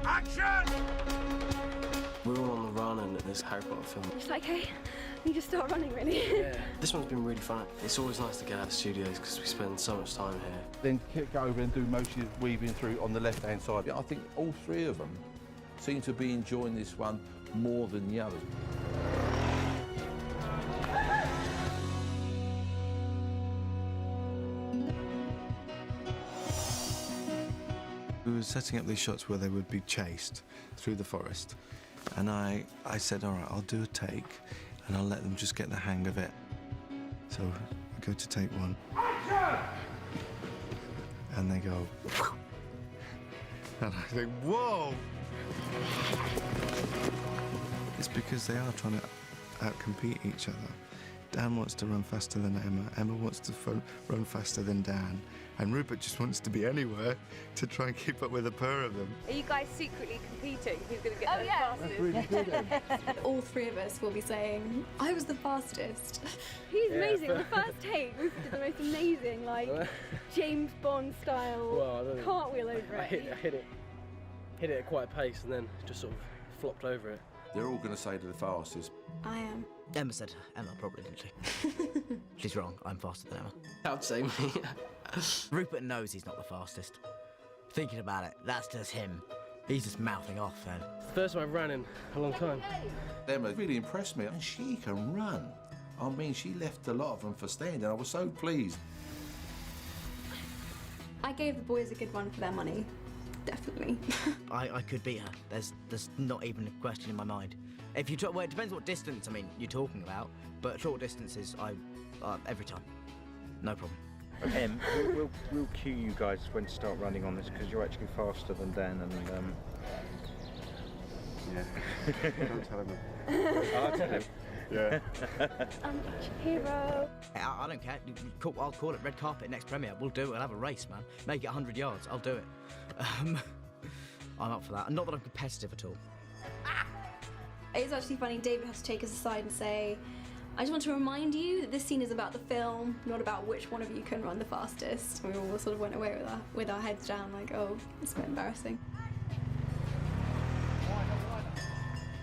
Action! We're all on the run in this Harry Potter film. It's like, hey, you just start running, really. Yeah. This one's been really fun. It's always nice to get out of the studios because we spend so much time here. Then kick over and do most of your weaving through on the left-hand side. I think all three of them seem to be enjoying this one more than the others. We were setting up these shots where they would be chased through the forest. And I said, all right, I'll do a take and I'll let them just get the hang of it. So I go to take one. Action! And they go, and I think, whoa! It's because they are trying to outcompete each other. Dan wants to run faster than Emma, Emma wants to run faster than Dan, and Rupert just wants to be anywhere to try and keep up with the pair of them. Are you guys secretly competing? Who's going to get there fastest? That's really good. All three of us will be saying, I was the fastest. He's amazing. The first take, we did the most amazing, like, James Bond style cartwheel over it. I hit it at quite a pace and then just sort of flopped over it. They're all going to say to the fastest. I am. Emma said Emma, probably, didn't she? She's wrong. I'm faster than Emma. I'd say me. Rupert knows he's not the fastest. Thinking about it, that's just him. He's just mouthing off then. First time I've ran in a long time. Emma really impressed me, and she can run. I mean, she left a lot of them for standing. I was so pleased. I gave the boys a good run for their money. Definitely. I could beat her. There's not even a question in my mind. If you well, it depends what distance, I mean, you're talking about, but short distances, every time. No problem. We'll cue you guys when to start running on this, because you're actually faster than Dan and, yeah. Don't tell him. I'll tell him. Yeah. I'm a hero. I don't care. I'll call it red carpet next premiere. We'll do it. We'll have a race, man. Make it 100 yards. I'll do it. I'm up for that. Not that I'm competitive at all. It's actually funny, David had to take us aside and say, I just want to remind you that this scene is about the film, not about which one of you can run the fastest. And we all sort of went away with our heads down, like, oh, it's a bit embarrassing.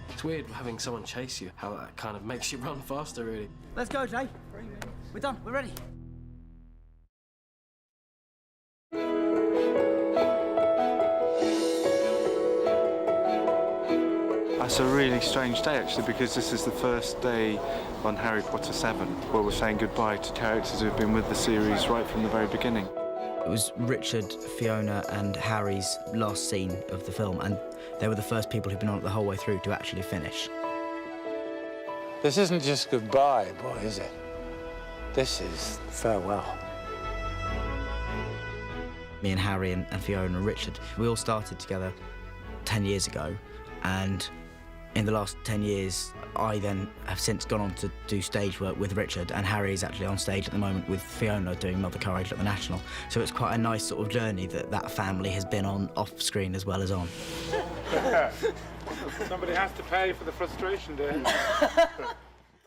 It's weird having someone chase you, how that kind of makes you run faster, really. Let's go, Jay. We're done. We're ready. It's a really strange day, actually, because this is the first day on Harry Potter 7 where we're saying goodbye to characters who've been with the series right from the very beginning. It was Richard, Fiona and Harry's last scene of the film, and they were the first people who've been on it the whole way through to actually finish. This isn't just goodbye, boy, is it? This is farewell. Me and Harry and Fiona and Richard, we all started together 10 years ago, and in the last 10 years, I then have since gone on to do stage work with Richard, and Harry is actually on stage at the moment with Fiona doing Mother Courage at the National. So it's quite a nice sort of journey that family has been on off-screen as well as on. Somebody has to pay for the frustration, dear.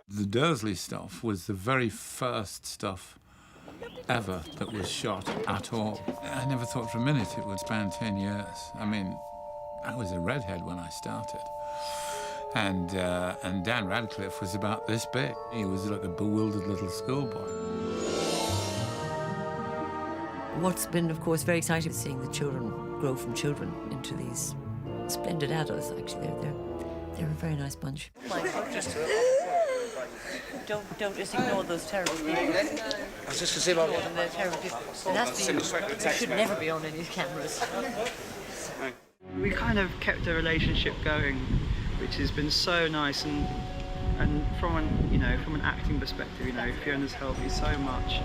The Dursley stuff was the very first stuff ever that was shot at all. I never thought for a minute it would span 10 years. I mean, I was a redhead when I started. And Dan Radcliffe was about this big. He was like a bewildered little schoolboy. What's been, of course, very exciting is seeing the children grow from children into these splendid adults, actually. They're a very nice bunch. Don't just ignore those terrible people. I was just to see about They're terrible people. They should never be on any cameras. We kind of kept a relationship going, which has been so nice, and from an acting perspective, Fiona's helped me so much,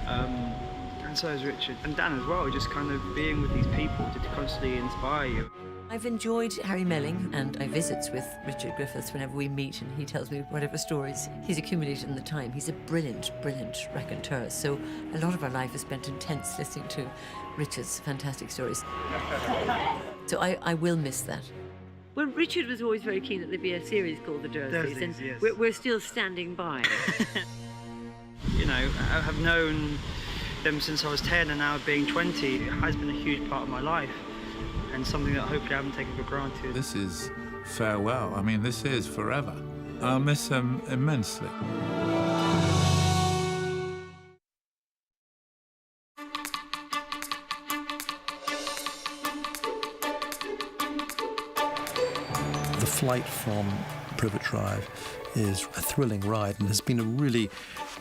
and so has Richard and Dan as well. Just kind of being with these people to constantly inspire you. I've enjoyed Harry Melling, and I visit with Richard Griffiths whenever we meet, and he tells me whatever stories he's accumulated in the time. He's a brilliant, brilliant raconteur, so a lot of our life is spent intense listening to Richard's fantastic stories. So I will miss that. Well, Richard was always very keen that there be a series called The Dursleys, and yes. we're still standing by. I have known them since I was 10, and now being 20, it has been a huge part of my life. and something that hopefully I haven't taken for granted. This is farewell. I mean, this is forever. I'll miss him immensely. The flight from Privet Drive is a thrilling ride and has been a really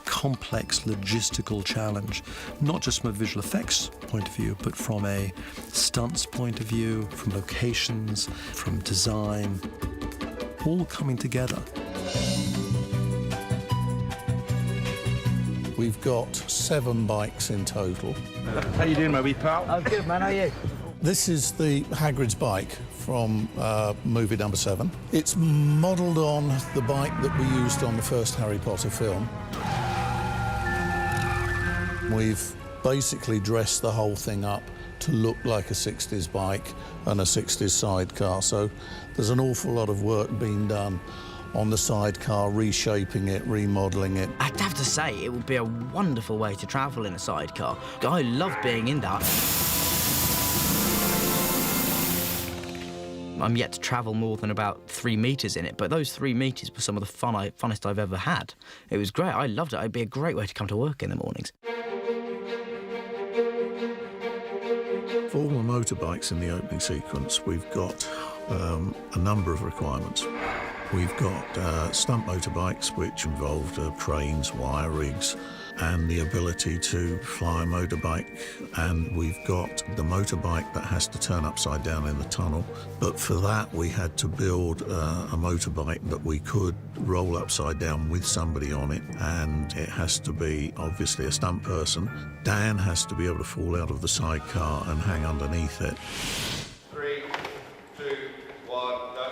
complex logistical challenge, not just from a visual effects point of view, but from a stunts point of view, from locations, from design, all coming together. We've got 7 bikes in total. How you doing, my wee pal? I'm good, man. How are you? This is the Hagrid's bike from movie number 7. It's modelled on the bike that we used on the first Harry Potter film. We've basically dressed the whole thing up to look like a 60s bike and a 60s sidecar, so there's an awful lot of work being done on the sidecar, reshaping it, remodelling it. I'd have to say, it would be a wonderful way to travel in a sidecar. I love being in that. I'm yet to travel more than about 3 metres in it, but those 3 metres were some of the funnest I've ever had. It was great. I loved it. It'd be a great way to come to work in the mornings. For all the motorbikes in the opening sequence, we've got a number of requirements. We've got stunt motorbikes, which involved trains, wire rigs, and the ability to fly a motorbike. And we've got the motorbike that has to turn upside down in the tunnel. But for that, we had to build a motorbike that we could roll upside down with somebody on it. And it has to be, obviously, a stunt person. Dan has to be able to fall out of the sidecar and hang underneath it. 3, 2, 1, go.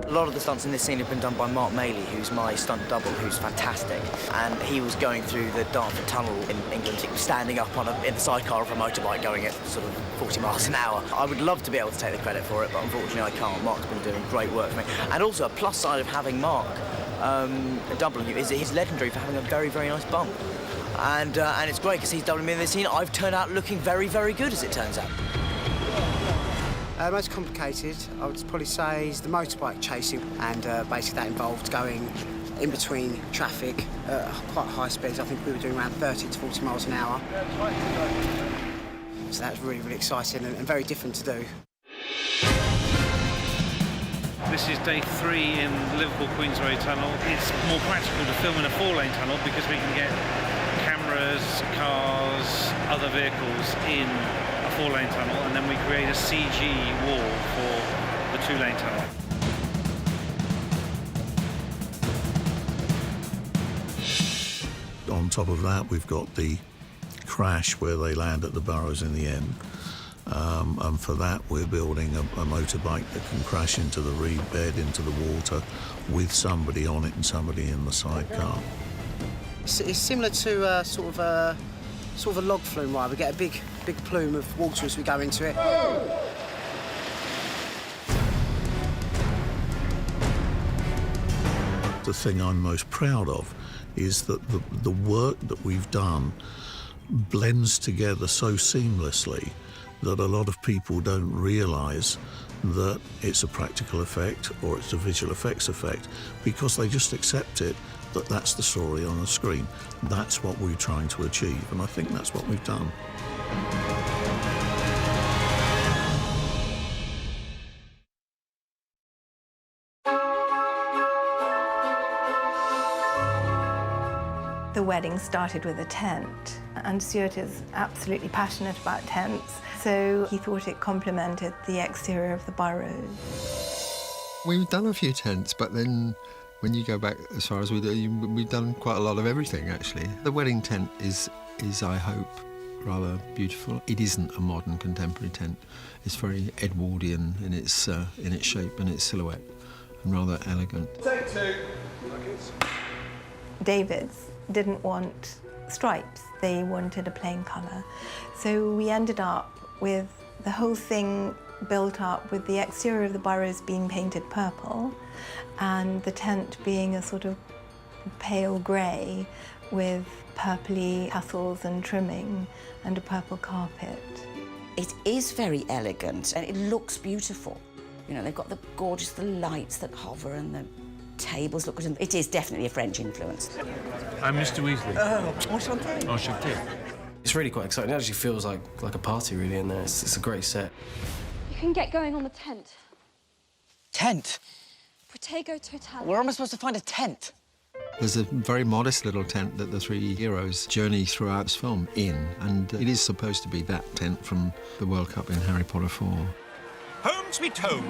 A lot of the stunts in this scene have been done by Mark Maley, who's my stunt double, who's fantastic. And he was going through the Dartford Tunnel in England, standing up in the sidecar of a motorbike going at sort of 40 miles an hour. I would love to be able to take the credit for it, but unfortunately I can't. Mark's been doing great work for me. And also a plus side of having Mark doubling you is that he's legendary for having a very, very nice bump. And it's great because he's doubling me in this scene. I've turned out looking very, very good, as it turns out. Most complicated, I would probably say, is the motorbike chasing, and basically that involved going in between traffic at quite high speeds. I think we were doing around 30 to 40 miles an hour. So that was really, really exciting and very different to do. This is day 3 in the Liverpool Queensway Tunnel. It's more practical to film in a 4-lane tunnel because we can get cameras, cars, other vehicles in a 4-lane tunnel, and then we create a CG wall for the 2-lane tunnel. On top of that, we've got the crash where they land at the Burrows in the end. And for that, we're building a motorbike that can crash into the reed bed, into the water, with somebody on it and somebody in the sidecar. It's similar to sort of a log flume ride. We get a big plume of water as we go into it. The thing I'm most proud of is that the work that we've done blends together so seamlessly that a lot of people don't realise that it's a practical effect or it's a visual effects effect, because they just accept it that that's the story on the screen. That's what we're trying to achieve, and I think that's what we've done. The wedding started with a tent, and Stuart is absolutely passionate about tents, so he thought it complemented the exterior of the Burrows. We've done a few tents, but then when you go back as far as we've done quite a lot of everything, actually. The wedding tent is I hope, rather beautiful. It isn't a modern contemporary tent. It's very Edwardian in its shape and its silhouette, and rather elegant. Take 2. David's didn't want stripes, they wanted a plain colour. So we ended up with the whole thing built up with the exterior of the Burrows being painted purple and the tent being a sort of pale grey with purpley tassels and trimming and a purple carpet. It is very elegant and it looks beautiful. You know, they've got the lights that hover and the tables look good. It is definitely a French influence. I'm Mr. Weasley. Enchanté. Enchanté. It's really quite exciting. It actually feels like a party really in there. It's a great set. You can get going on the tent. Tent? Protego Total. Where am I supposed to find a tent? There's a very modest little tent that the three heroes journey throughout this film in, and it is supposed to be that tent from the World Cup in Harry Potter 4. Home sweet home.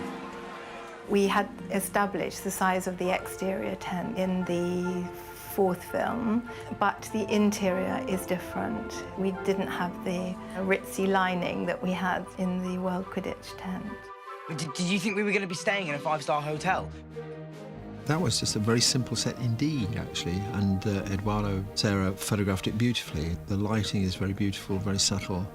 We had established the size of the exterior tent in the fourth film, but the interior is different. We didn't have the ritzy lining that we had in the World Quidditch tent. Did you think we were going to be staying in a five-star hotel? That was just a very simple set indeed, actually, and Eduardo Serra photographed it beautifully. The lighting is very beautiful, very subtle,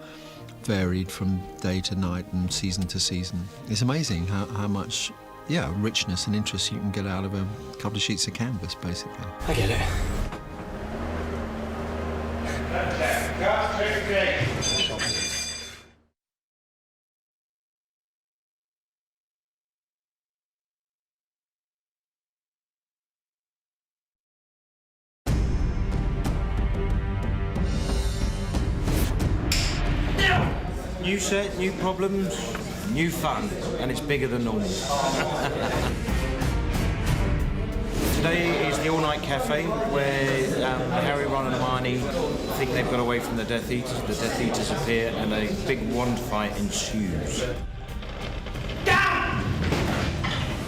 varied from day to night and season to season. It's amazing how much, richness and interest you can get out of a couple of sheets of canvas, basically. I get it. New set, new problems, new fun, and it's bigger than normal. Today is the all-night cafe where Harry, Ron and Hermione think they've got away from the Death Eaters. The Death Eaters appear and a big wand fight ensues.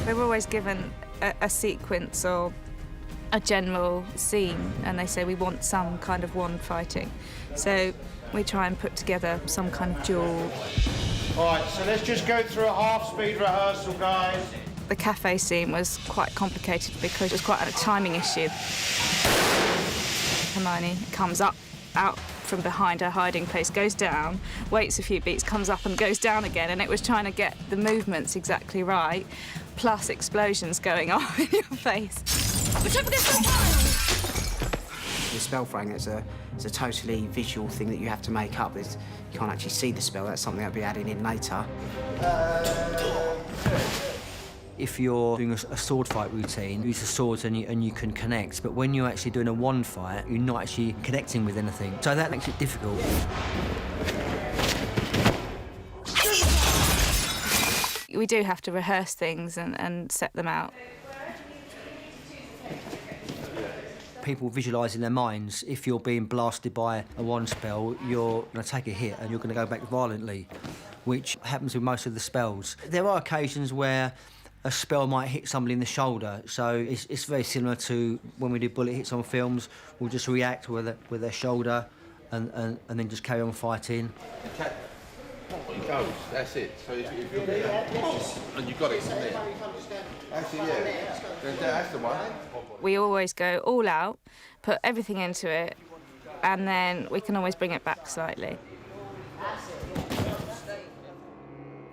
They were always given a sequence or a general scene, and they say we want some kind of wand fighting. So we try and put together some kind of duel. All right, so let's just go through a half-speed rehearsal, guys. The cafe scene was quite complicated because it was quite a timing issue. Hermione comes out from behind her hiding place, goes down, waits a few beats, comes up and goes down again, and it was trying to get the movements exactly right, plus explosions going on in your face. The spell throwing is a totally visual thing that you have to make up. You can't actually see the spell. That's something I'll be adding in later. If you're doing a sword fight routine, you use the swords and you can connect, but when you're actually doing a wand fight, you're not actually connecting with anything. So that makes it difficult. We do have to rehearse things and set them out. People visualise in their minds, if you're being blasted by a wand spell, you're going to take a hit and you're going to go back violently, which happens with most of the spells. There are occasions where a spell might hit somebody in the shoulder, so it's very similar to when we do bullet hits on films. We'll just react with their shoulder and then just carry on fighting. It goes, that's it. So if you get that, and you've got it in there. Actually, yeah, that's the one. We always go all out, put everything into it, and then we can always bring it back slightly.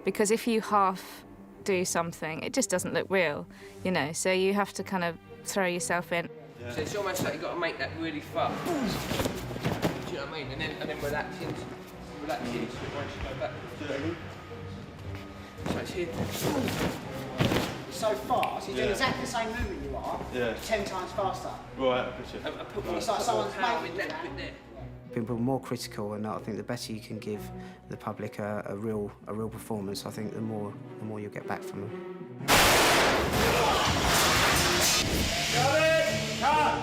Because if you half do something, it just doesn't look real, you know, so you have to kind of throw yourself in. Yeah. So it's almost like you've got to make that really fast. Do you know what I mean? And then relax into it once you go back. So it's here. So fast, he's doing exactly the same movement you are, 10 times faster. Right, I picture. It's like someone's made that bit there. Being more critical, and I think the better you can give the public a real performance, I think the more you'll get back from them. Got it! Cut!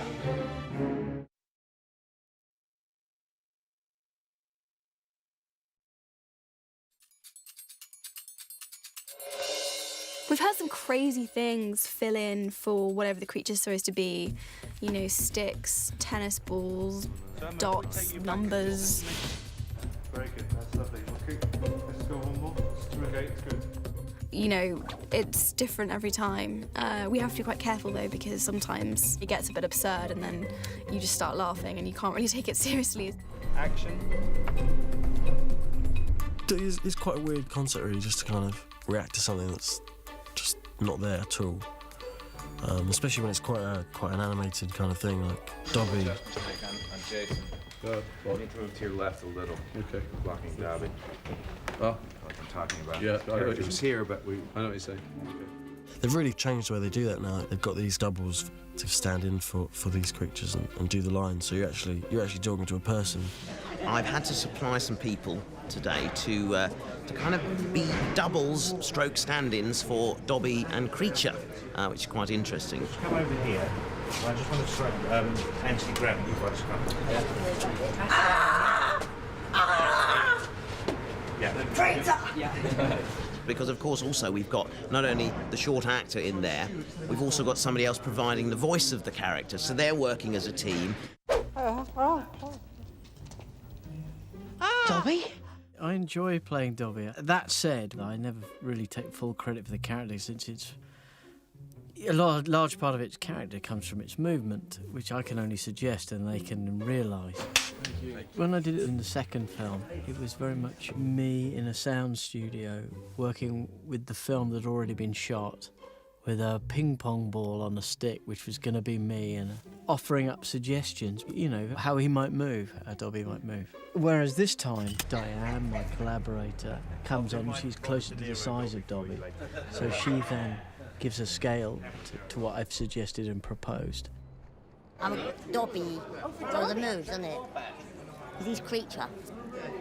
We've had some crazy things fill in for whatever the creature's supposed to be. You know, sticks, tennis balls, dots, numbers. Very good, that's lovely. Okay, let's go one more. Okay, it's good. You know, it's different every time. We have to be quite careful though, because sometimes it gets a bit absurd and then you just start laughing and you can't really take it seriously. Action. It's quite a weird concept really, just to kind of react to something that's just not there at all. Especially when it's quite an animated kind of thing, like Dobby. And Jason. You need to move to your left a little. Okay. Blocking Dobby. Oh. Like I'm talking about. Yeah, I know what It was here, but I know what you're saying. They've really changed the way they do that now. They've got these doubles to stand in for these creatures and do the lines. So you're actually talking to a person. I've had to supply some people today to kind of be doubles, stroke stand-ins for Dobby and Creature, which is quite interesting. Come over here. I just want to try anti-gravity before I just come. Yeah. Because, of course, also we've got not only the short actor in there, we've also got somebody else providing the voice of the character, so they're working as a team. Dobby? I enjoy playing Dobby. That said, I never really take full credit for the character, since it's a large part of its character comes from its movement, which I can only suggest and they can realise. When I did it in the second film, it was very much me in a sound studio working with the film that had already been shot, with a ping pong ball on a stick, which was going to be me, and offering up suggestions, you know, how he might move, how Dobby might move. Whereas this time, Diane, my collaborator, comes on, she's closer to the size of Dobby, so she then gives a scale to what I've suggested and proposed. I'm a Dobby, so the moves, isn't it? He's Creature,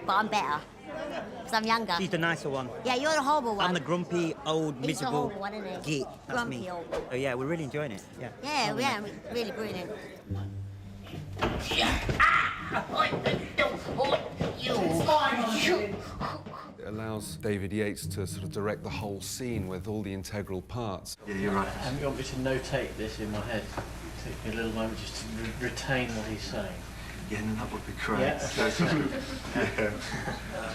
but I'm better, because I'm younger. She's the nicer one. Yeah, you're the horrible one. I'm the grumpy, old, He's the miserable horrible one, isn't he? git. That's Grumpy me. old. Oh yeah, we're really enjoying it. Yeah. Yeah, really brilliant. It allows David Yates to sort of direct the whole scene with all the integral parts. Yeah, you're right. And you want me to notate this in my head? Take me a little moment just to retain what he's saying. Yeah, that would be great. Yeah.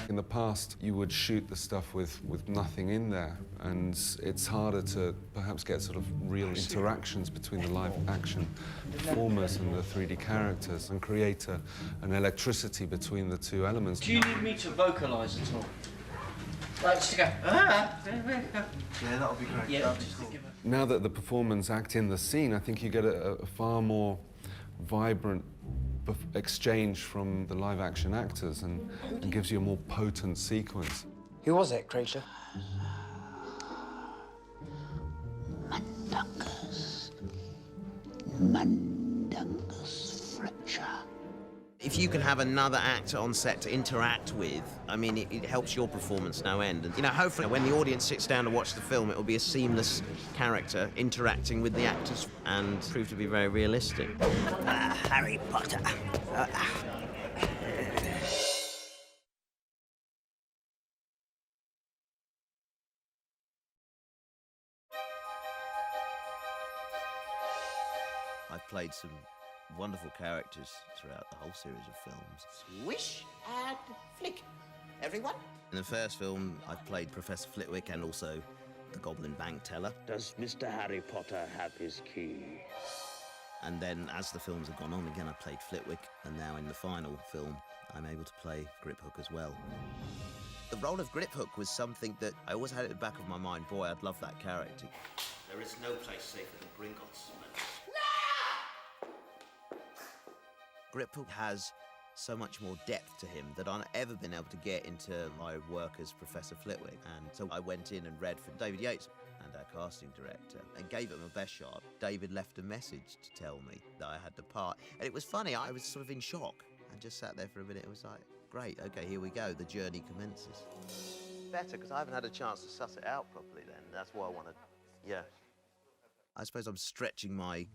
In the past, you would shoot the stuff with nothing in there, and it's harder to perhaps get sort of real interactions between the live action performers and the 3D characters and create an electricity between the two elements. Do you need me to vocalise at all? Like, just to go, Yeah, that would be great. Yeah. Now that the performers act in the scene, I think you get a far more vibrant exchange from the live action actors and gives you a more potent sequence. Who was it, Creature? Mundungus Fletcher. If you can have another actor on set to interact with, I mean, it helps your performance no end. And, you know, hopefully when the audience sits down to watch the film, it will be a seamless character interacting with the actors and prove to be very realistic. Harry Potter. I've played some wonderful characters throughout the whole series of films. Swish and flick, everyone. In the first film, I played Professor Flitwick and also the Goblin Bank Teller. Does Mr. Harry Potter have his key? And then, as the films have gone on, again I played Flitwick, and now in the final film, I'm able to play Griphook as well. The role of Griphook was something that I always had at the back of my mind. Boy, I'd love that character. There is no place safer than Gringotts. Griphook has so much more depth to him that I've ever been able to get into my work as Professor Flitwick. And so I went in and read for David Yates and our casting director and gave it my best shot. David left a message to tell me that I had the part. And it was funny, I was sort of in shock. I just sat there for a minute. It was like, great, okay, here we go. The journey commences. Better, because I haven't had a chance to suss it out properly then. That's why I want to, yeah. I suppose I'm stretching my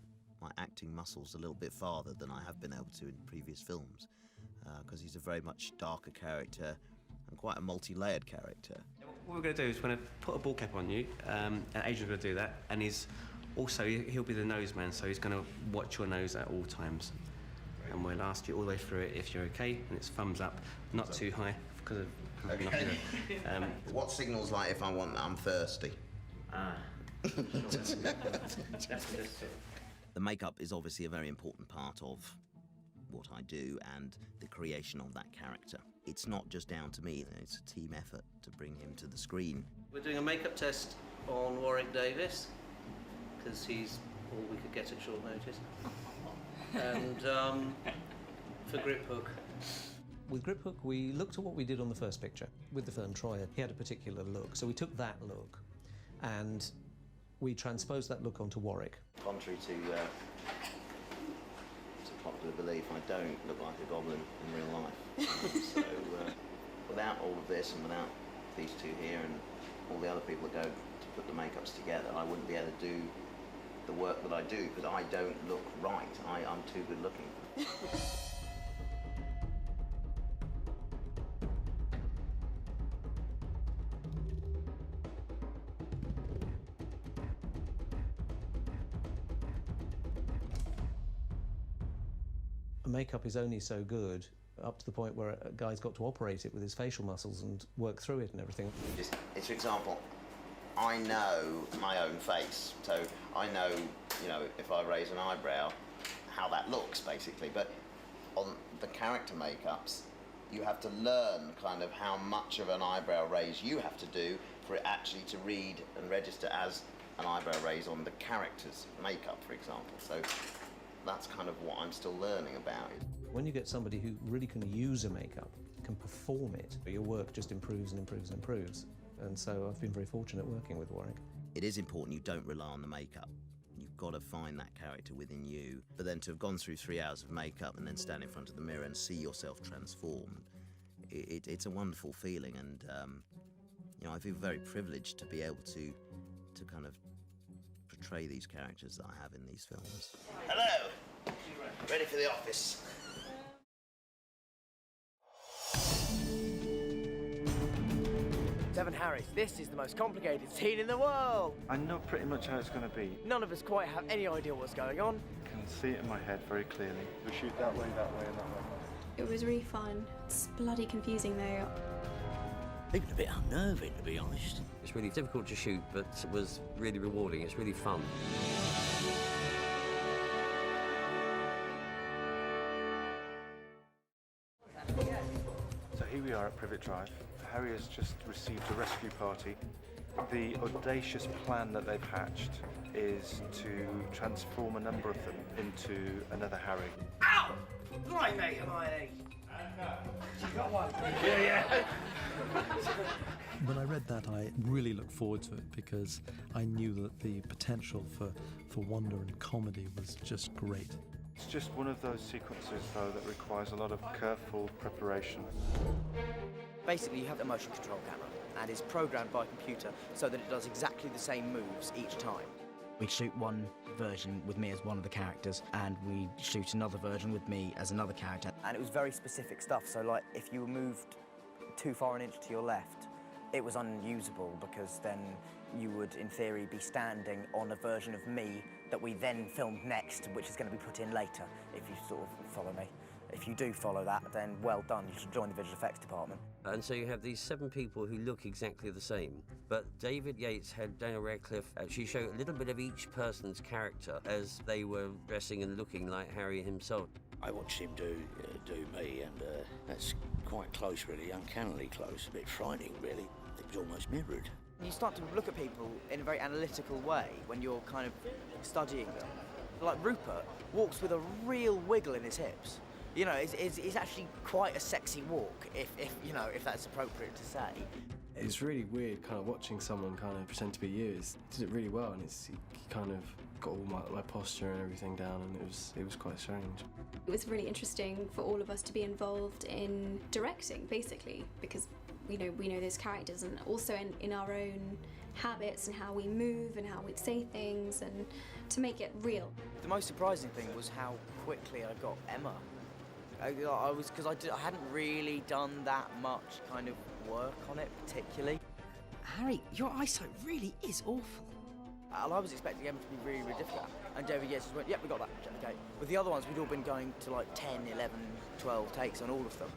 acting muscles a little bit farther than I have been able to in previous films, because he's a very much darker character and quite a multi-layered character. What we're going to do is we're going to put a ball cap on you, and Adrian's going to do that, and he'll be the nose man, so he's going to watch your nose at all times. And we'll ask you all the way through it if you're okay, and it's thumbs up, not too high, because of Okay. What signals like if I'm thirsty? The makeup is obviously a very important part of what I do and the creation of that character. It's not just down to me, it's a team effort to bring him to the screen. We're doing a makeup test on Warwick Davis, because he's all we could get at short notice. And for Grip Hook? With Grip Hook, we looked at what we did on the first picture with the film Troyer. He had a particular look, so we took that look and we transposed that look onto Warwick. Contrary to popular belief, I don't look like a goblin in real life. So without all of this and without these two here and all the other people that go to put the makeups together, I wouldn't be able to do the work that I do because I don't look right. I'm too good looking. Makeup is only so good up to the point where a guy's got to operate it with his facial muscles and work through it and everything. Just, for example, I know my own face, so I know, if I raise an eyebrow, how that looks, basically. But on the character makeups, you have to learn kind of how much of an eyebrow raise you have to do for it actually to read and register as an eyebrow raise on the character's makeup, for example. So that's kind of what I'm still learning about. When you get somebody who really can use a makeup, can perform it, your work just improves and improves and improves. And so I've been very fortunate working with Warwick. It is important you don't rely on the makeup. You've got to find that character within you. But then to have gone through 3 hours of makeup and then stand in front of the mirror and see yourself transformed, it's a wonderful feeling. And I feel very privileged to be able to kind of portray these characters that I have in these films. Hello! Ready for the office. Devon Harris, this is the most complicated scene in the world! I know pretty much how it's going to be. None of us quite have any idea what's going on. I can see it in my head very clearly. We shoot that way, and that way. It was really fun. It's bloody confusing though. Even a bit unnerving, to be honest. It's really difficult to shoot, but it was really rewarding. It's really fun. So here we are at Privet Drive. Harry has just received a rescue party. The audacious plan that they've hatched is to transform a number of them into another Harry. Ow! Blimey, Hermione! You got one? Yeah. When I read that, I really looked forward to it because I knew that the potential for wonder and comedy was just great. It's just one of those sequences, though, that requires a lot of careful preparation. Basically, you have a motion control camera, and it's programmed by computer so that it does exactly the same moves each time. We shoot one version with me as one of the characters, and we shoot another version with me as another character. And it was very specific stuff, so like if you moved too far an inch to your left, it was unusable because then you would, in theory, be standing on a version of me that we then filmed next, which is going to be put in later, if you sort of follow me. If you do follow that, then well done, you should join the visual effects department. And so you have these 7 people who look exactly the same. But David Yates had Daniel Radcliffe actually show a little bit of each person's character as they were dressing and looking like Harry himself. I watched him do me, and that's quite close, really, uncannily close. A bit frightening, really. It was almost mirrored. You start to look at people in a very analytical way when you're kind of studying them. Like Rupert walks with a real wiggle in his hips. You know, it's actually quite a sexy walk, if that's appropriate to say. It's really weird kind of watching someone kind of pretend to be you. He did it really well, and he kind of got all my posture and everything down, and it was quite strange. It was really interesting for all of us to be involved in directing, basically, because we know those characters, and also in our own habits and how we move and how we'd say things, and to make it real. The most surprising thing was how quickly I got Emma. I hadn't really done that much kind of work on it particularly. Harry, your eyesight really is awful. And I was expecting Emma to be really, really difficult. And David Yates just went, yep, we got that, okay. With the other ones, we'd all been going to like 10, 11, 12 takes on all of them.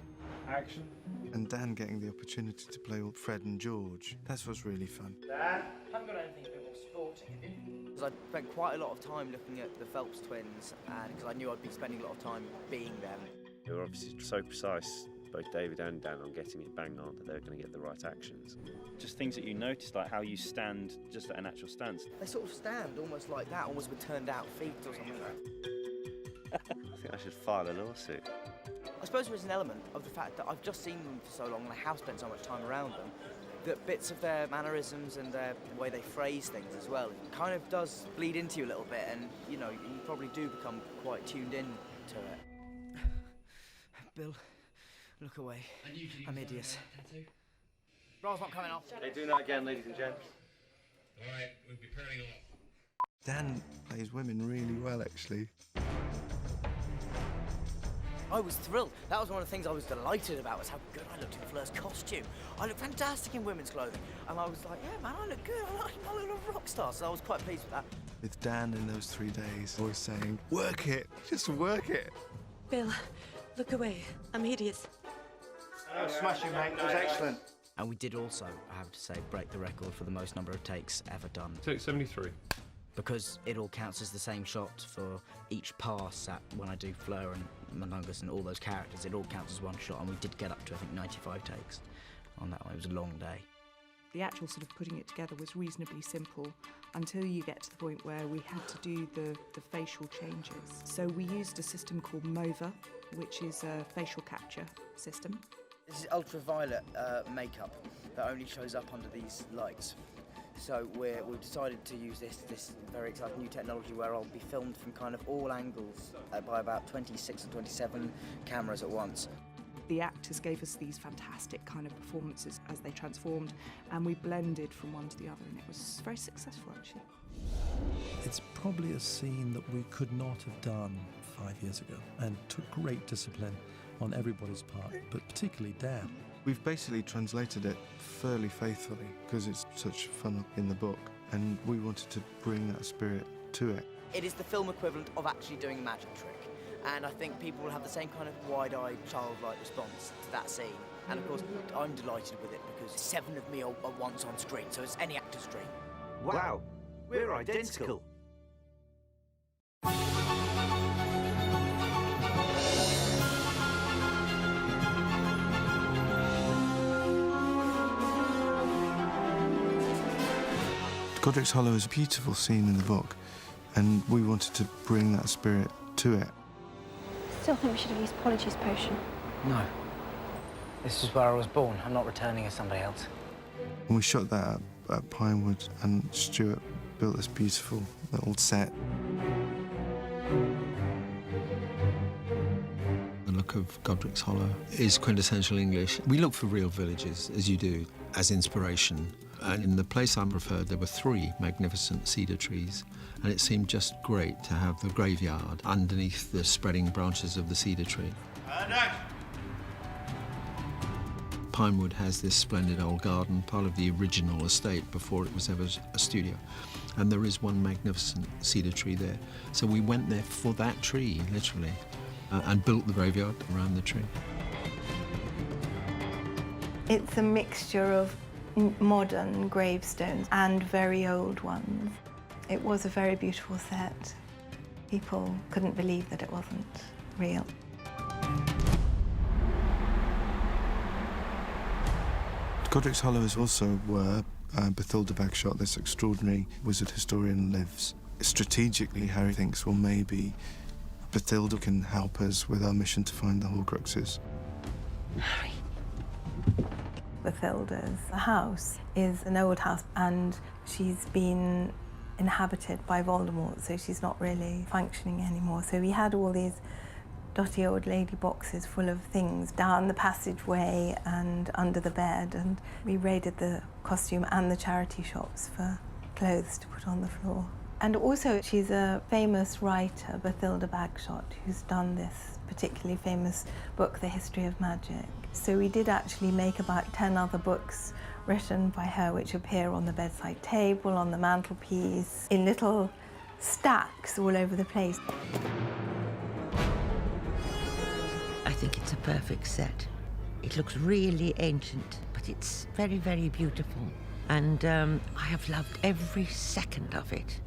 Action. And Dan getting the opportunity to play with Fred and George. That's what's really fun. Dan? Haven't got anything a bit more sporting, have you? Because I spent quite a lot of time looking at the Phelps twins, and because I knew I'd be spending a lot of time being them. They were obviously so precise, both David and Dan, on getting it bang on that they were going to get the right actions. Just things that you noticed, like how you stand just at an actual stance. They sort of stand almost like that, almost with turned out feet or something like that. I think I should file a lawsuit. suppose there is an element of the fact that I've just seen them for so long and I have spent so much time around them that bits of their mannerisms and the way they phrase things as well kind of does bleed into you a little bit, and you know, you probably do become quite tuned in to it. Bill, look away. I'm hideous. Ra's not coming off. Hey, do that again, ladies and gents. All right, we'll be pairing off. Dan plays women really well, actually. I was thrilled. That was one of the things I was delighted about, was how good I looked in Fleur's costume. I looked fantastic in women's clothing. And I was like, yeah, man, I look good. I look a rock star. So I was quite pleased with that. With Dan in those 3 days, always saying, work it, just work it. Bill, look away. I'm hideous. Oh, smashing, mate. It was excellent. And we did also, I have to say, break the record for the most number of takes ever done. Take 73. Because it all counts as the same shot for each pass at when I do Fleur and Munungus and all those characters, it all counts as one shot, and we did get up to, I think, 95 takes on that one. It was a long day. The actual sort of putting it together was reasonably simple until you get to the point where we had to do the facial changes. So we used a system called MOVA, which is a facial capture system. This is ultraviolet makeup that only shows up under these lights. So we've decided to use this very exciting new technology where I'll be filmed from kind of all angles by about 26 or 27 cameras at once. The actors gave us these fantastic kind of performances as they transformed, and we blended from one to the other, and it was very successful, actually. It's probably a scene that we could not have done 5 years ago, and took great discipline on everybody's part, but particularly Dan. We've basically translated it fairly faithfully because it's such fun in the book, and we wanted to bring that spirit to it. It is the film equivalent of actually doing a magic trick, and I think people will have the same kind of wide-eyed, childlike response to that scene. And of course, I'm delighted with it because 7 of me are once on screen, so it's any actor's dream. Wow, we're identical. Godric's Hollow is a beautiful scene in the book, and we wanted to bring that spirit to it. Still think we should have used Polyjuice Potion. No. This is where I was born. I'm not returning as somebody else. And we shot that at Pinewood, and Stuart built this beautiful little set. The look of Godric's Hollow is quintessential English. We look for real villages, as you do, as inspiration. And in the place I preferred, there were 3 magnificent cedar trees, and it seemed just great to have the graveyard underneath the spreading branches of the cedar tree. Pinewood has this splendid old garden, part of the original estate before it was ever a studio, and there is one magnificent cedar tree there. So we went there for that tree, literally, and built the graveyard around the tree. It's a mixture of modern gravestones and very old ones. It was a very beautiful set. People couldn't believe that it wasn't real. Godric's Hollow is also where Bathilda Bagshot, this extraordinary wizard historian, lives. Strategically, Harry thinks, well, maybe Bathilda can help us with our mission to find the Horcruxes. Harry. Bathilda's house is an old house, and she's been inhabited by Voldemort, so she's not really functioning anymore. So we had all these dotty old lady boxes full of things down the passageway and under the bed, and we raided the costume and the charity shops for clothes to put on the floor. And also, she's a famous writer, Bathilda Bagshot, who's done this particularly famous book, The History of Magic. So we did actually make about 10 other books written by her, which appear on the bedside table, on the mantelpiece, in little stacks all over the place. I think it's a perfect set. It looks really ancient, but it's very, very beautiful. And I have loved every second of it.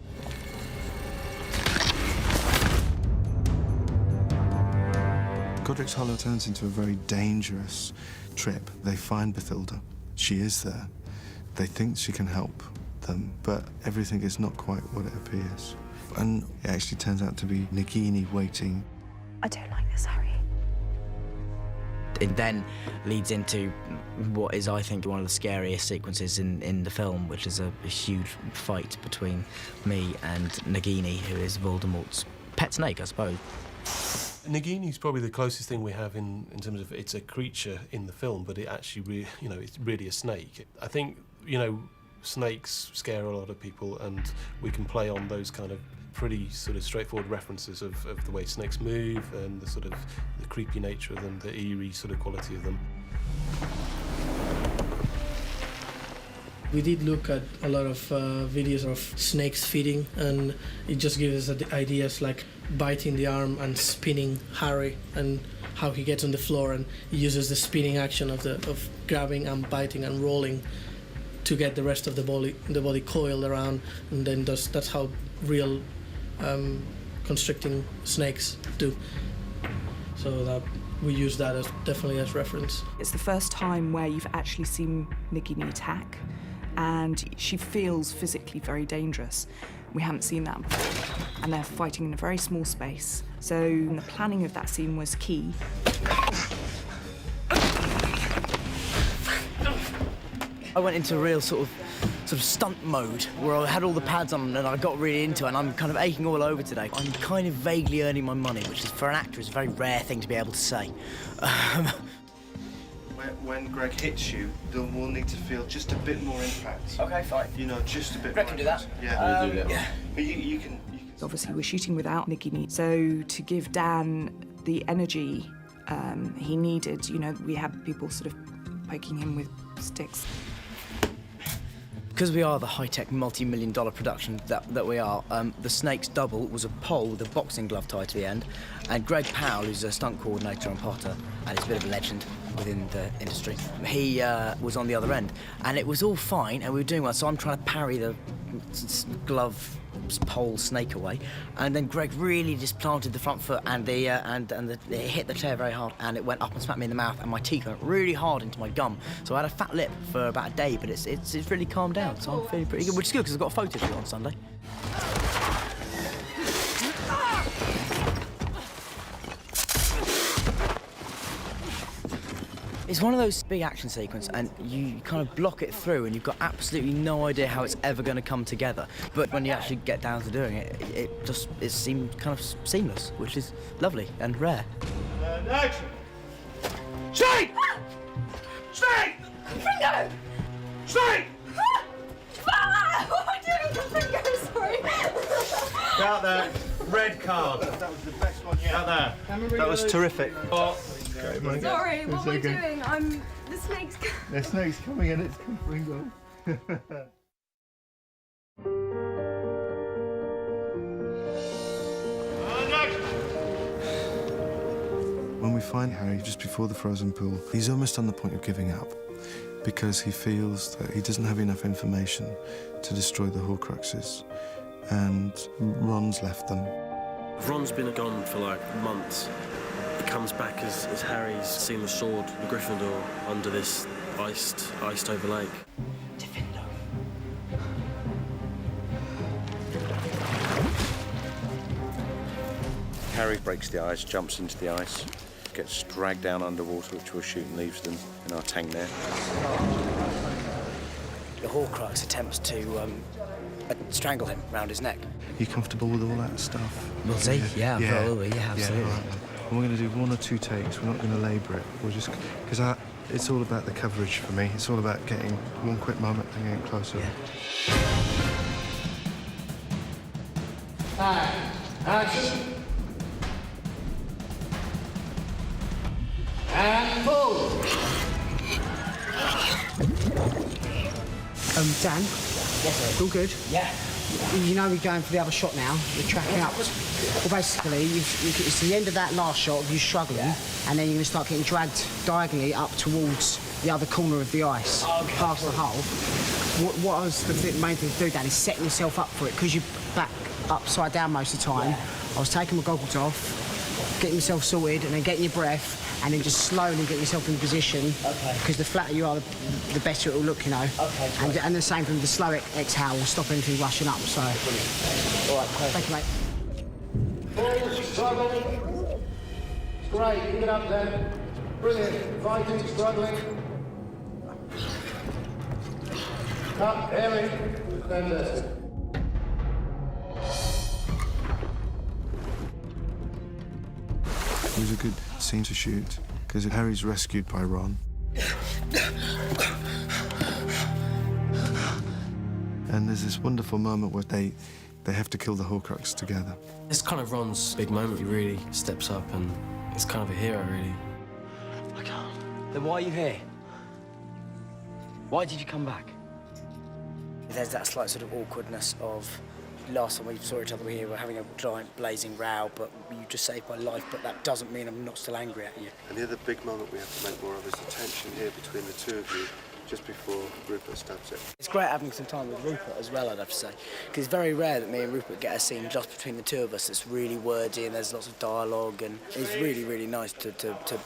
Godric's Hollow turns into a very dangerous trip. They find Bathilda. She is there. They think she can help them, but everything is not quite what it appears. And it actually turns out to be Nagini waiting. I don't like this, Harry. It then leads into what is, I think, one of the scariest sequences in the film, which is a huge fight between me and Nagini, who is Voldemort's pet snake, I suppose. Nagini's probably the closest thing we have in terms of it's a creature in the film, but it actually, it's really a snake. I think, snakes scare a lot of people, and we can play on those kind of pretty sort of straightforward references of the way snakes move and the sort of the creepy nature of them, the eerie sort of quality of them. We did look at a lot of videos of snakes feeding, and it just gives us ideas like biting the arm and spinning Harry, and how he gets on the floor and he uses the spinning action of grabbing and biting and rolling to get the rest of the body coiled around, and then that's how real constricting snakes do. So that we use that as definitely as reference. It's the first time where you've actually seen Nagini attack, and she feels physically very dangerous. We haven't seen that before, and they're fighting in a very small space. So the planning of that scene was key. I went into real sort of stunt mode where I had all the pads on and I got really into it, and I'm kind of aching all over today. I'm kind of vaguely earning my money, which is, for an actor, is a very rare thing to be able to say. When Greg hits you, we'll need to feel just a bit more impact. Okay, fine. Just a bit Greg more. can do that. Yeah. We'll do that. Yeah. But you can. Obviously, we're shooting without Nagini, so to give Dan the energy he needed, we had people sort of poking him with sticks. Because we are the high-tech, multi-million-dollar production that we are, the snake's double was a pole with a boxing glove tied to the end, and Greg Powell, who's a stunt coordinator on Potter, and he's a bit of a legend within the industry, he was on the other end, and it was all fine, and we were doing well, so I'm trying to parry the glove pole snake away, and then Greg really just planted the front foot, and it hit the chair very hard, and it went up and smacked me in the mouth, and my teeth went really hard into my gum, so I had a fat lip for about a day, but it's really calmed down, so I'm feeling pretty good, which is good because I've got a photo shoot on Sunday. It's one of those big action sequences, and you kind of block it through, and you've got absolutely no idea how it's ever going to come together. But when you actually get down to doing it, it seemed kind of seamless, which is lovely and rare. And action! Straight! Straight! Fringo! Straight! What am I doing with Fringo? Sorry. Out there. Red card. That was the best one yet. Out there. That was terrific. Oh. Sorry, what am I doing? The snake's... The snake's coming in, it's Ringo. When we find Harry just before the frozen pool, he's almost on the point of giving up because he feels that he doesn't have enough information to destroy the Horcruxes, and Ron's left them. Ron's been gone for like months. He comes back as Harry's seen the sword of Gryffindor under this iced over lake. Harry breaks the ice, jumps into the ice, gets dragged down underwater, which we'll shoot and leaves them in our tank there. The Horcrux attempts to strangle him round his neck. Are you comfortable with all that stuff? We'll see. Yeah, probably. Yeah, absolutely. Yeah, right. And we're going to do 1 or 2 takes. We're not going to labour it. We'll just... Because it's all about the coverage for me. It's all about getting one quick moment and getting closer. And action! And move! Dan? Yes, sir. All good? Yeah. You know we're going for the other shot now. We're tracking up. Well, basically, it's the end of that last shot of you struggling, and then you're going to start getting dragged diagonally up towards the other corner of the ice, past the hull. What I was the main thing to do, Dan, is setting yourself up for it, because you're back upside down most of the time. I was taking my goggles off, getting myself sorted, and then getting your breath, and then just slowly getting yourself in position. Because the flatter you are, the better it will look, you know. And the same thing with the slow exhale will stop anything rushing up, so... All right, thank you, mate. Full struggle. Great, keep it up then. Brilliant. Fighting, struggling. Cut, Harry. Fantastic. It was a good scene to shoot because Harry's rescued by Ron. And there's this wonderful moment where they have to kill the Horcrux together. It's kind of Ron's big moment. He really steps up and it's kind of a hero, really. I can't. Then why are you here? Why did you come back? There's that slight sort of awkwardness of last time we saw each other, we were having a giant blazing row, but you just saved my life, but that doesn't mean I'm not still angry at you. And the other big moment we have to make more of is the tension here between the two of you just before Rupert stabs it. It's great having some time with Rupert as well, I'd have to say, because it's very rare that me and Rupert get a scene just between the two of us that's really wordy and there's lots of dialogue, and it's really, really nice to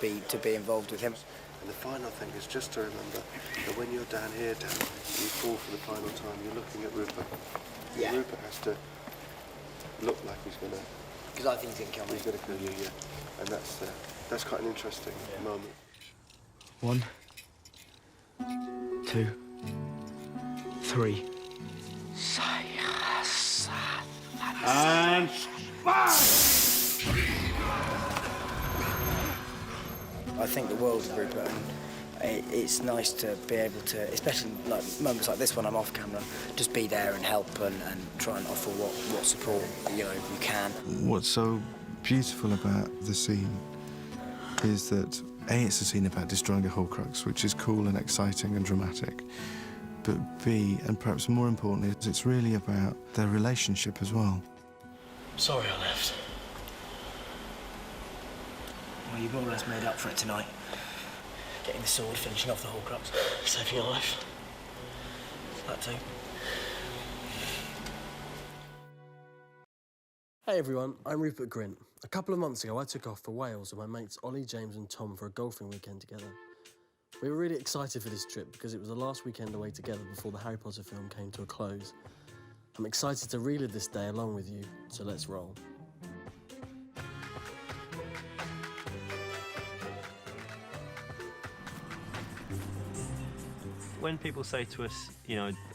be involved with him. And the final thing is just to remember that when you're down here, Dan, and you fall for the final time, you're looking at Rupert. Yeah. Rupert has to look like he's going to... Because I think he's going to kill me. He's going to kill you, yeah. And that's quite an interesting moment. 1, 2, 3. And I think the world of Rupert, and it's nice to be able to, especially like moments like this when I'm off camera, just be there and help and try and offer what support you can. What's so beautiful about the scene is that A, it's a scene about destroying a Horcrux, which is cool and exciting and dramatic, but B, and perhaps more importantly, it's really about their relationship as well. Sorry I left. Well, you've more or less made up for it tonight. Getting the sword, finishing off the Horcrux. Saving your life. That too. Hey everyone, I'm Rupert Grint. A couple of months ago I took off for Wales with my mates Ollie, James and Tom for a golfing weekend together. We were really excited for this trip because it was the last weekend away together before the Harry Potter film came to a close. I'm excited to relive this day along with you, so let's roll. When people say to us,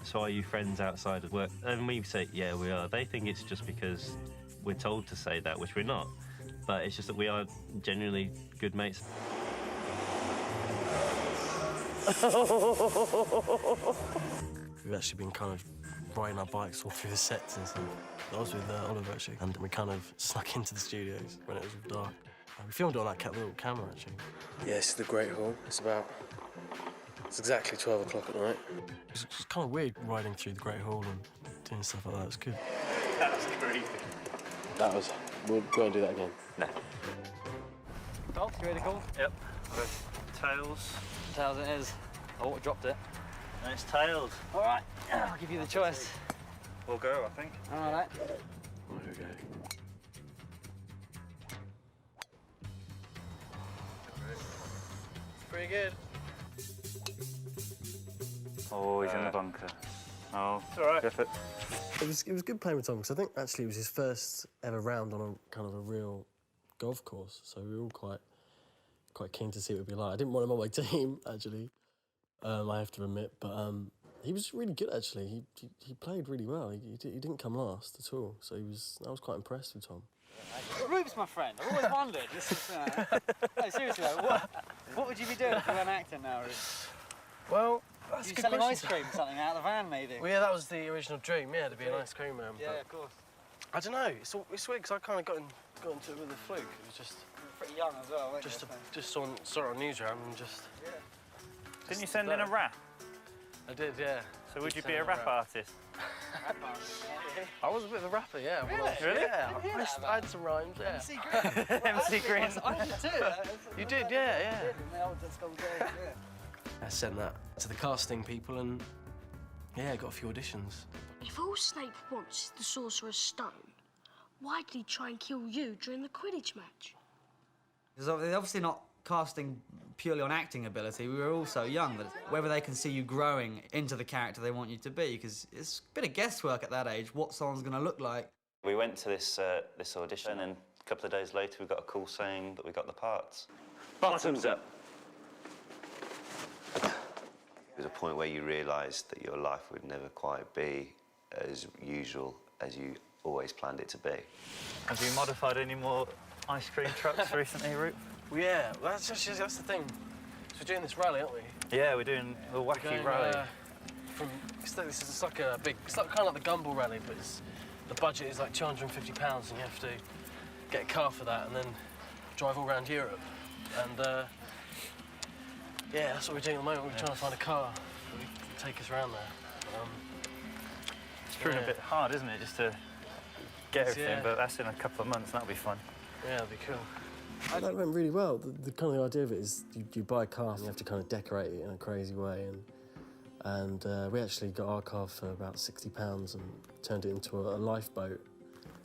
so are you friends outside of work? And we say, yeah, we are. They think it's just because we're told to say that, which we're not. But it's just that we are genuinely good mates. We've actually been kind of riding our bikes all through the sets and stuff. I was with Oliver, actually, and we kind of snuck into the studios when it was dark. We filmed it on that little camera, actually. Yeah, this is the Great Hall. It's exactly 12 o'clock at night. It's kind of weird riding through the Great Hall and doing stuff like that. It's good. that was creepy. We'll go and do that again. No. Oh, you ready to call? Yep. Tails. Tails it is. I would have dropped it. And it's tails. All right, I'll give you the choice. We'll go, I think. All right. Okay. Pretty good. Oh, he's in the bunker. Oh, it's all right. It was good playing with Tom, because I think actually it was his first ever round on a kind of a real golf course, so we were all quite keen to see what it would be like. I didn't want him on my team, actually, I have to admit, but he was really good, actually. He played really well. He didn't come last at all, so I was quite impressed with Tom. Rupert's my friend. I've always wondered. No, seriously, though, what would you be doing if you weren't acting now, Rupert? Well, that's you a good selling question. ice cream or something out of the van, maybe? Well, yeah, that was the original dream, yeah, to be an ice cream man. Yeah, of course. I don't know, it's weird, because I kind of got into it with a fluke. It was just... You were pretty young as well, weren't you? Just saw it on newsround and just... Yeah. Didn't you send in a rap? I did, yeah. So would you be a rap artist? I was a bit of a rapper, yeah. Really? Yeah, I had some rhymes, yeah. MC Green. MC Green. I did too. You did, yeah. I did, in the old disco days, yeah. I sent that to the casting people and, yeah, got a few auditions. If all Snape wants is the Sorcerer's Stone, why did he try and kill you during the Quidditch match? Because they're obviously not casting purely on acting ability. We were all so young that whether they can see you growing into the character they want you to be, because it's a bit of guesswork at that age, what someone's going to look like. We went to this audition, and a couple of days later we got a call saying that we got the parts. Bottoms up. There's a point where you realise that your life would never quite be as usual as you always planned it to be. Have you modified any more ice cream trucks recently, Root? Well, yeah, well, that's the thing. So we're doing this rally, aren't we? Yeah, we're doing a wacky rally. It's like a big, it's like kind of like the Gumball rally, but the budget is like £250 and you have to get a car for that and then drive all around Europe. And yeah, that's what we're doing at the moment. We're trying to find a car that can take us around there. It's proving a bit hard, isn't it, just to get everything, but that's in a couple of months, that'll be fun. Yeah, that'll be cool. That went really well. The kind of idea of it is you buy a car and you have to kind of decorate it in a crazy way, and we actually got our car for about £60 and turned it into a lifeboat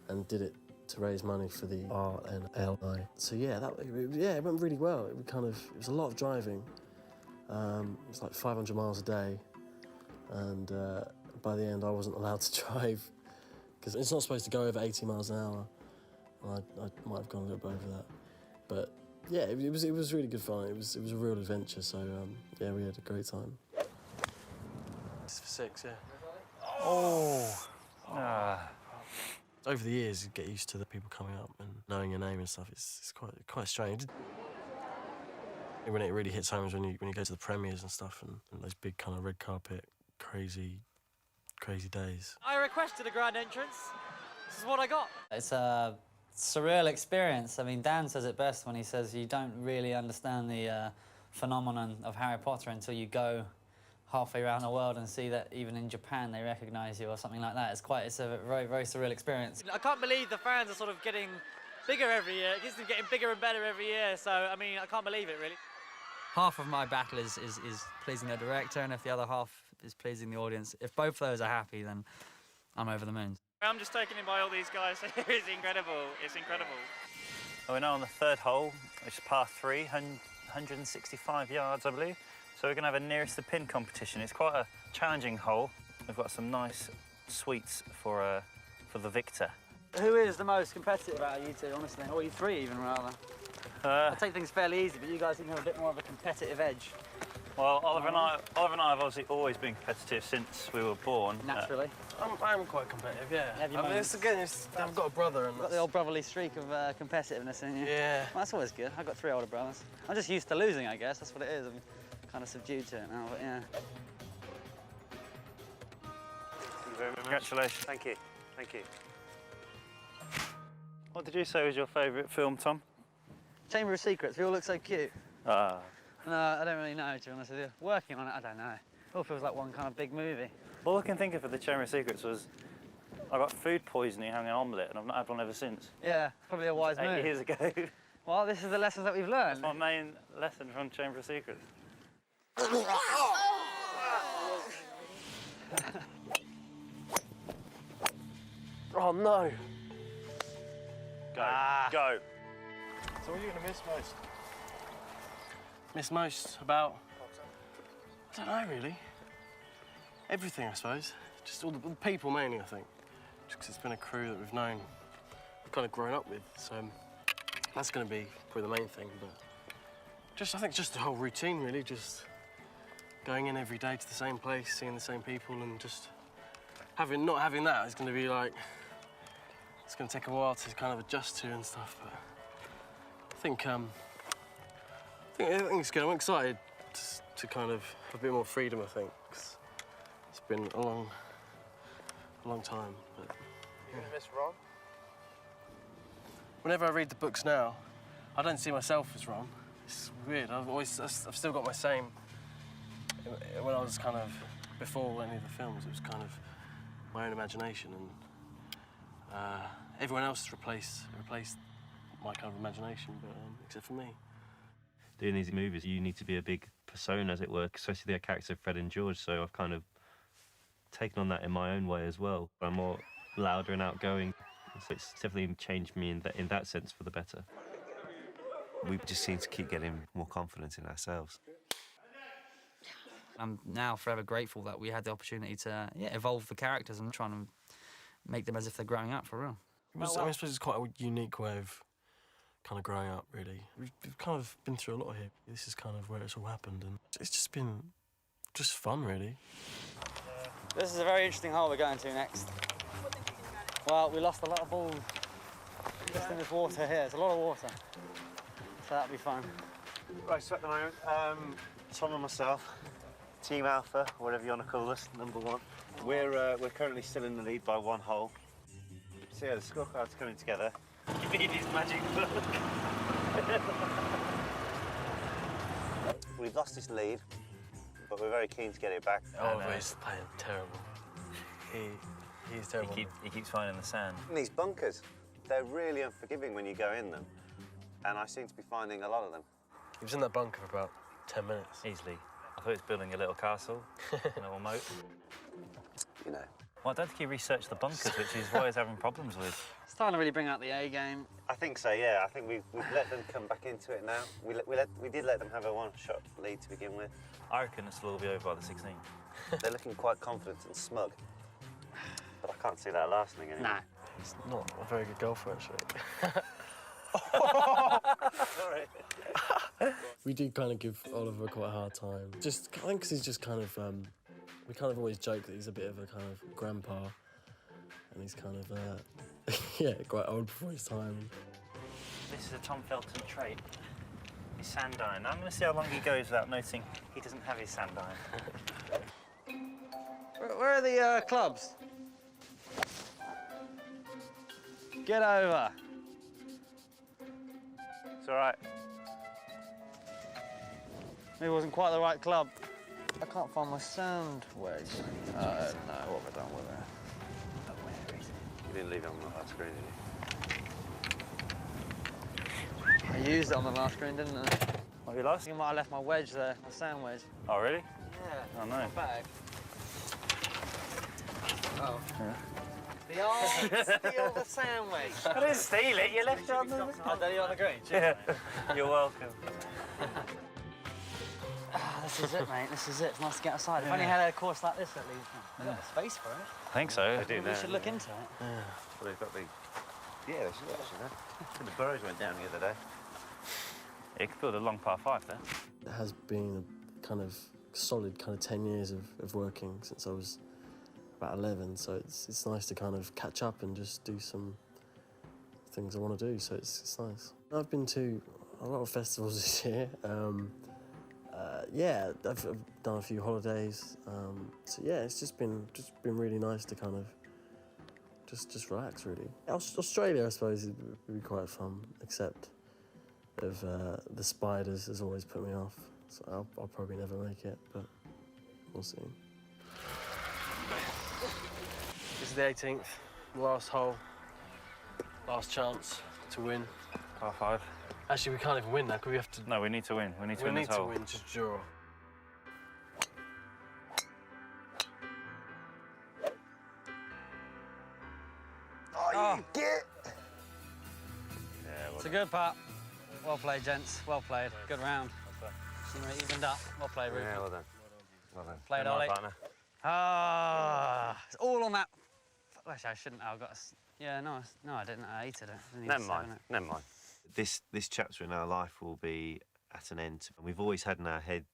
and did it to raise money for the RNLI. So yeah, it went really well. It was a lot of driving. It was like 500 miles a day, and by the end I wasn't allowed to drive because it's not supposed to go over 80 miles an hour. And I might have gone a little bit over that, but yeah, it was really good fun. It was a real adventure. So yeah, we had a great time. It's for 6, yeah. Oh. Ah. Over the years, you get used to the people coming up and knowing your name and stuff. It's quite strange. When it really hits home is when you go to the premieres and stuff and those big kind of red carpet, crazy days. I requested a grand entrance. This is what I got. It's a surreal experience. I mean, Dan says it best when he says you don't really understand the phenomenon of Harry Potter until you go halfway around the world and see that even in Japan they recognise you or something like that. It's a very, very surreal experience. I can't believe the fans are sort of getting bigger every year. It keeps getting bigger and better every year, so, I mean, I can't believe it, really. Half of my battle is pleasing the director, and if the other half is pleasing the audience, if both of those are happy, then I'm over the moon. I'm just taken in by all these guys. It's incredible. It's incredible. We're now on the third hole, which is par 3, 165 yards, I believe. So we're going to have a nearest the pin competition. It's quite a challenging hole. We've got some nice sweets for the victor. Who is the most competitive out of you two, honestly? Or you three, even, rather? I take things fairly easy, but you guys seem to have a bit more of a competitive edge. Well, Oliver and I have obviously always been competitive since we were born. Naturally. I'm quite competitive, yeah. Have your moments. I've got a brother and... You've got the old brotherly streak of competitiveness in you. Yeah. Well, that's always good. I've got 3 older brothers. I'm just used to losing, I guess. That's what it is. I'm kind of subdued to it now, but yeah. Thank you very much. Congratulations. Thank you. Thank you. What did you say was your favourite film, Tom? Chamber of Secrets. We all look so cute. Ah. No, I don't really know, to be honest with you. Working on it, I don't know. It all feels like one kind of big movie. All I can think of for the Chamber of Secrets was I got food poisoning having an omelette, and I've not had one ever since. Yeah, probably a wise move. 8 years ago. Well, this is the lessons that we've learned. That's my main lesson from Chamber of Secrets. Oh, no. Go. Go. So what are you going to miss most? Miss most about... I don't know, really. Everything, I suppose. Just all the people, mainly, I think. Just because it's been a crew that we've known, we've kind of grown up with, so that's going to be probably the main thing, but I think just the whole routine, really, just going in every day to the same place, seeing the same people, and just not having that is going to be like, it's going to take a while to kind of adjust to and stuff, but I think it's good. I'm excited to kind of have a bit more freedom, I think, because it's been a long time. But, You gonna miss Ron? Whenever I read the books now, I don't see myself as Ron. It's weird. I've still got my same. When I was kind of before any of the films, it was kind of my own imagination, and everyone else replaced my kind of imagination, but except for me. Doing these movies, you need to be a big persona, as it were, especially the characters of Fred and George, so I've kind of taken on that in my own way as well. I'm more louder and outgoing, so it's definitely changed me in that sense for the better. We just seem to keep getting more confident in ourselves. I'm now forever grateful that we had the opportunity to evolve the characters and try and make them as if they're growing up for real. I suppose it's quite a unique way of kind of growing up, really. We've kind of been through a lot here. This is kind of where it's all happened, and it's just been just fun, really. This is a very interesting hole we're going to next. Well, we lost a lot of balls just in this water here. It's a lot of water, so that'll be fun. Right, so at the moment, Tom and myself, Team Alpha, whatever you want to call us, #1. We're currently still in the lead by 1 hole. So yeah, the scorecard's coming together. You need his magic book. We've lost this lead, but we're very keen to get it back. Oh, but he's playing terrible. He's terrible. He keeps finding the sand. And these bunkers, they're really unforgiving when you go in them, and I seem to be finding a lot of them. He was in that bunker for about 10 minutes. Easily. I thought he was building a little castle, a little moat. You know. Well, I don't think he researched the bunkers, which is why he's having problems with. Starting to really bring out the A game. I think so, yeah. I think we've let them come back into it now. We did let them have a 1-shot lead to begin with. I reckon this will all be over by the 16. They're looking quite confident and smug. But I can't see that lasting anymore. Nah. He's not a very good golfer, actually. Sorry. We do kind of give Oliver quite a hard time. I think because he's just kind of, we kind of always joke that he's a bit of a kind of grandpa. And he's kind of, yeah, quite old before his time. This is a Tom Felton trait. His sand iron. I'm going to see how long he goes without noticing he doesn't have his sand iron. Where are the clubs? Get over. It's all right. Maybe it wasn't quite the right club. I can't find my sand wedge. I don't know what we've done with it. You didn't leave it on the last screen, did you? I used it on the last green, didn't I? What, you lost? I think I might have left my wedge there, my sand wedge. Oh, really? Yeah. Oh, no. Bag. Oh. Yeah. The old steal the sand wedge. I didn't steal it, you left it on the... I did it on the green. Yeah. You're welcome. This is it, mate. This is it. It's nice to get outside. If only had a course like this, at least. They've got the space for it. I think so. They do We now. should look into it. Yeah. Well, they've got the... Yeah, they should actually, no? The burrows went down the other day. You could build a long par 5 there. It has been a kind of solid kind of 10 years of working since I was about 11, so it's nice to kind of catch up and just do some things I want to do, so it's nice. I've been to a lot of festivals this year. Yeah, I've done a few holidays. So yeah, it's just been really nice to kind of just relax, really. Australia, I suppose, would be quite fun, except of the spiders has always put me off. So I'll probably never make it, but we'll see. This is the 18th, last hole, last chance to win. Par 5. Actually, we can't even win now, because we have to... No, we need to win. We need to win this hole. We need to win, just draw. Oh, you get... Yeah, It's a good putt. Well played, gents. Well played. Good round. Evened up. Well played, Rupert. Yeah, well done. Well done. Played And my Ollie. partner. Ah, it's all on that. Actually, I shouldn't. I've got. Yeah, no, I didn't. I hated it. Never mind. Never mind. This chapter in our life will be at an end. And we've always had in our head,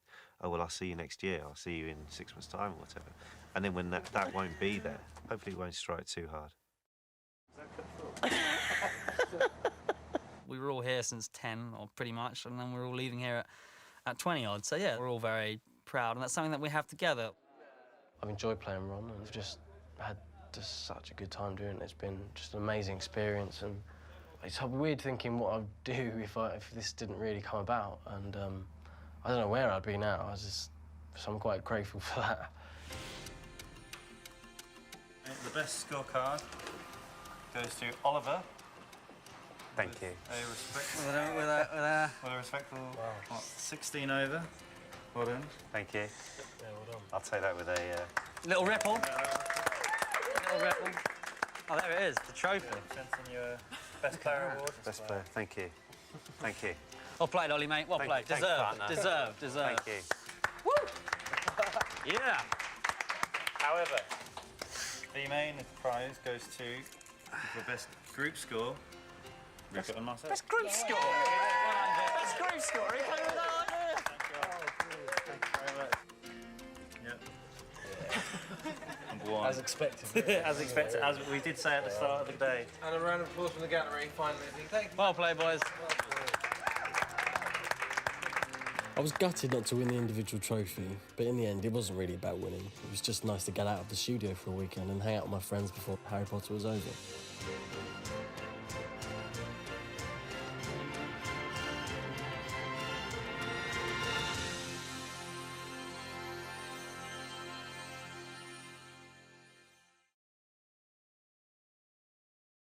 oh well, I'll see you next year. I'll see you in 6 months' time or whatever. And then when that won't be there, hopefully it won't strike too hard. We were all here since 10, or pretty much, and then we're all leaving here at 20 odd. So yeah, we're all very proud, and that's something that we have together. I've enjoyed playing Ron, and I've just had such a good time doing it. It's been just an amazing experience, and it's weird thinking what I'd do if this didn't really come about, and I don't know where I'd be now. So I'm quite grateful for that. The best scorecard goes to Oliver. Thank you. A respectful, with a respectful 16 over. Well done. Thank you. Yeah, well done. I'll take that with a... Little ripple. Little ripple. Oh, there it is, the trophy. Sensing your best player award. Best player. Thank you. Thank you. Well played, Ollie, mate. Well played. Thank you, partner. Deserved. Thank you. Woo! Yeah. However, the main prize goes to the best group score. Rupert and myself. Best group score. Best group score. Thank you very much. Number one. As expected. As expected, as we did say at the start of the day. And a round of applause from the gallery, finally. Thank you. Well played, boys. I was gutted not to win the individual trophy, but in the end, it wasn't really about winning. It was just nice to get out of the studio for a weekend and hang out with my friends before Harry Potter was over.